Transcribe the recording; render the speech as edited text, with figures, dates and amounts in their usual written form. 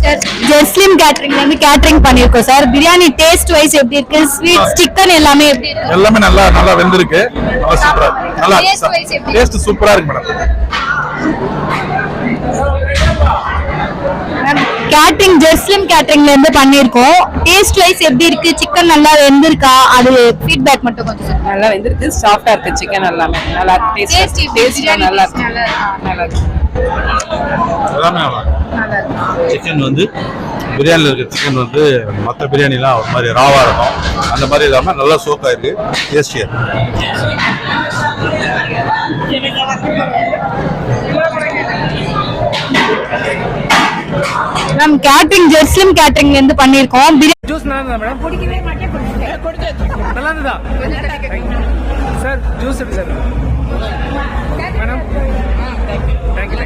Sir ஜெஸ்லிம் கேட்டரிங்ல இருந்து catering பண்ணிருக்கோம் sir. Biryani taste wise எப்படி இருக்கு? ஸ்வீட் சிக்கன் எல்லாமே எப்படி இருக்கு? எல்லாமே நல்லா வெந்திருக்கு. சூப்பரா நல்லா டேஸ்ட் சூப்பரா இருக்கு மேடம். கேட்டரிங் ஜெஸ்லிம் கேட்டரிங்ல இருந்து பண்ணிருக்கோம். டேஸ்ட் வைஸ் எப்படி இருக்கு? சிக்கன் நல்லா வெந்திருக்கா? அது ஃபீட்பேக் மட்டும் கொஞ்சம் சார். நல்லா வெந்திருக்கு, சாஃப்ட்டா இருக்கு சிக்கன் எல்லாமே. நல்லா டேஸ்ட் நல்லா இருக்கு. நல்லா இருக்கு. எல்லாமே சிக்கன் வந்து பிரியாணியில் இருக்க சிக்கன் வந்து மற்ற பிரியாணிலாம் ஒரு மாதிரி ராவா இருக்கும். அந்த மாதிரி இல்லாமல் நல்லா சோக்கா இருக்கு, டேஸ்டியா இருக்கு. மேம் கேட்டரிங் ஜெஸ்லிம் கேட்டரிங்ல இருந்து பண்ணிருக்கோம். ஜூஸ் நல்லா இருந்தா மேடம்? குடிக்கவே மாட்டேன். நல்லா இருந்ததா சார்? ஜூஸ் எப்படி சார் மேடம்? தேங்க்யூ.